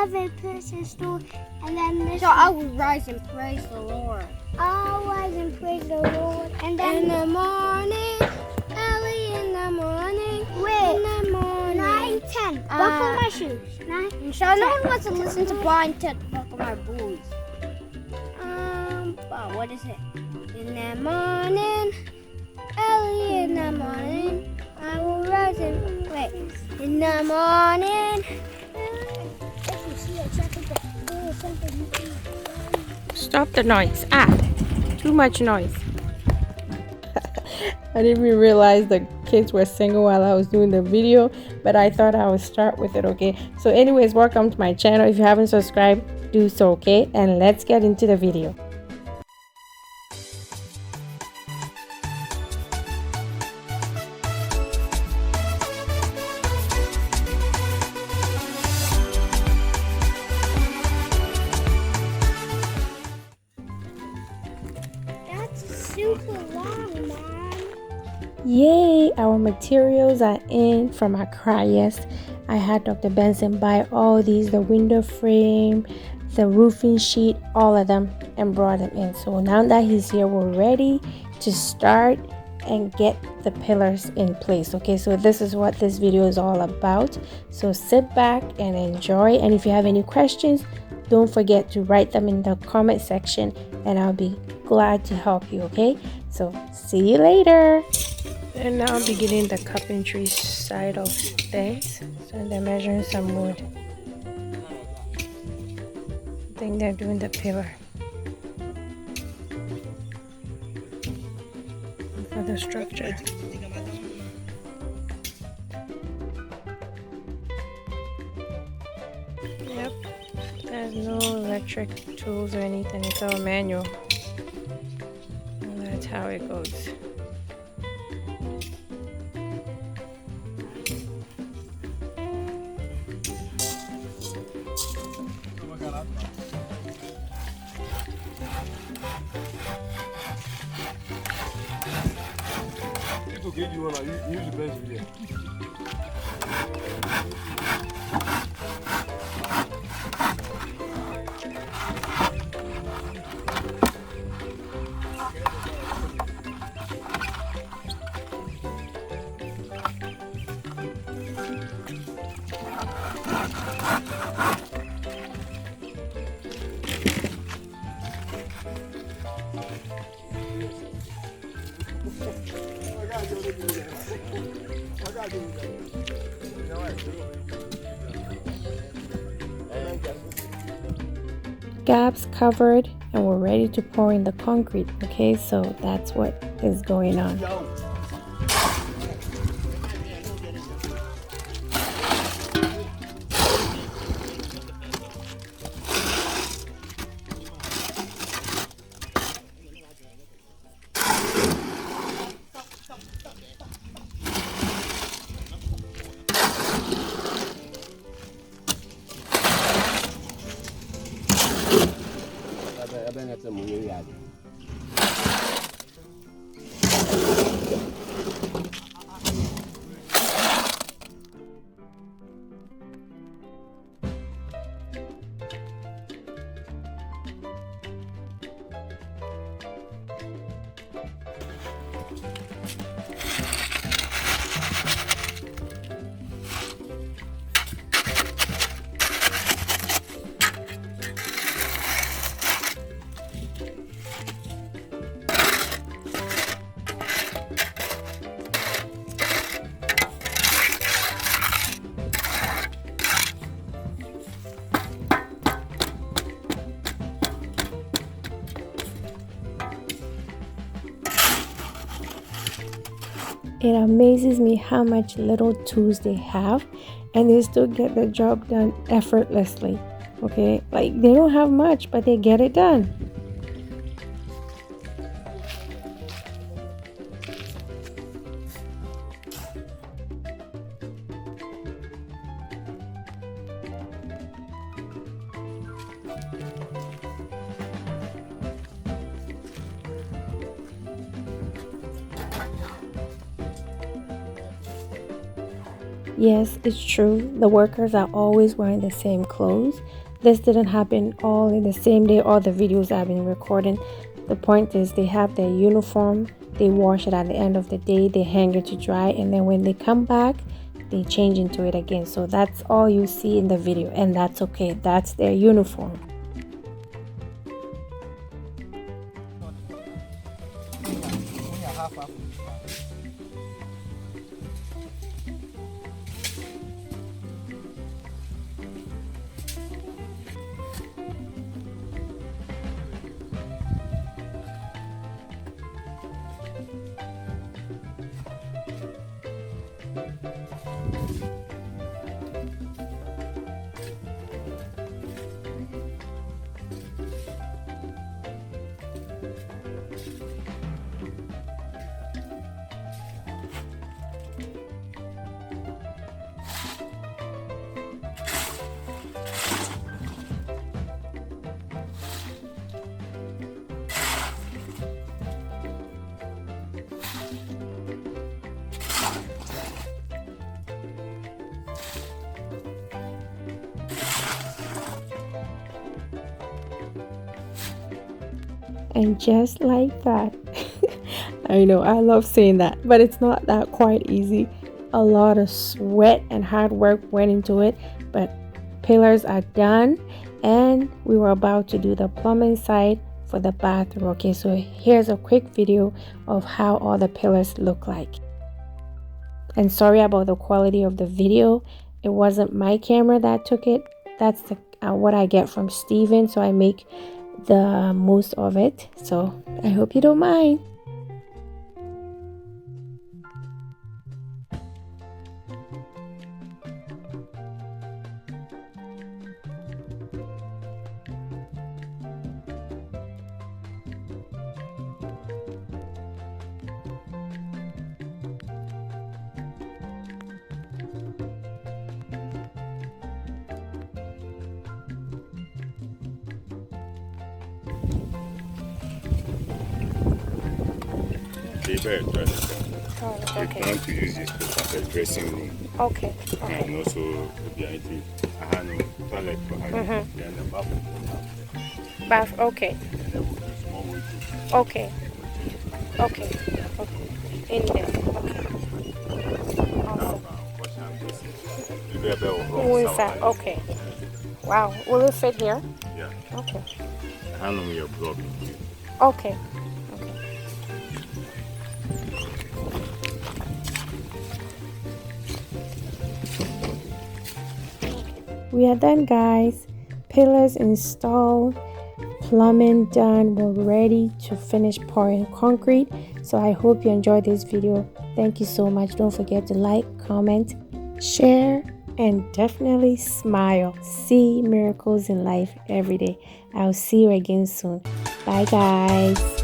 praise His Lord, and then this. So I will rise and praise the Lord. I'll rise and praise the Lord, and then In the morning, early in the morning. Wait. In the morning. 9, 10. Buckle my shoes. 9. So no one wants to listen to Brian to buckle my boots. But what is it? In the morning, early in the morning, I will rise and wait. In the morning. If you see a second, there's something you can do. Stop the noise. Too much noise. I didn't even realize the kids were singing while I was doing the video, but I thought I would start with it, okay? So anyways, welcome to my channel. If you haven't subscribed, do so, okay? And let's get into the video. Super long, Mom. Yay, our materials are in from Accra. Yes, I had Dr. Benson buy all these, the window frame, the roofing sheet, all of them, and brought them in. So now that he's here, we're ready to start and get the pillars in place. Okay, so this is what this video is all about. So sit back and enjoy, and if you have any questions, don't forget to write them in the comment section and I'll be glad to help you. Okay, so see you later. And now I'm beginning the carpentry side of things. So they're measuring some wood. I think they're doing the pillar for the structure. Yep, there's no electric tools or anything, it's all manual. And that's how it goes. You want to use the best video. Gaps covered, and we're ready to pour in the concrete. Okay, so that's what is going on. It amazes me how much little tools they have and they still get the job done effortlessly. Okay, like they don't have much, but they get it done. Yes, it's true. The workers are always wearing the same clothes. This didn't happen all in the same day, all the videos I've been recording. The point is they have their uniform, they wash it at the end of the day, they hang it to dry, and then when they come back, they change into it again. So that's all you see in the video, and that's okay. That's their uniform. And just like that, I know I love saying that, but it's not that quite easy. A lot of sweat and hard work went into it, but pillars are done, and we were about to do the plumbing side for the bathroom. Okay, so here's a quick video of how all the pillars look like. And sorry about the quality of the video. It wasn't my camera that took it. That's what I get from Steven, so I make the most of it. So I hope you don't mind. They better dress. Oh, They plan to use this place as a dressing room. Okay. And also behind the toilet behind and the bathroom. Bath. Okay. And then we'll do small way to Okay. Okay. In there. Okay. awesome. Okay. Wow. Will it fit here? Yeah. Okay. Hand on your block. Okay. We are done, guys. Pillars installed, plumbing done. We're ready to finish pouring concrete. So I hope you enjoyed this video. Thank you so much. Don't forget to like, comment, share, and definitely smile. See miracles in life every day. I'll see you again soon. Bye, guys.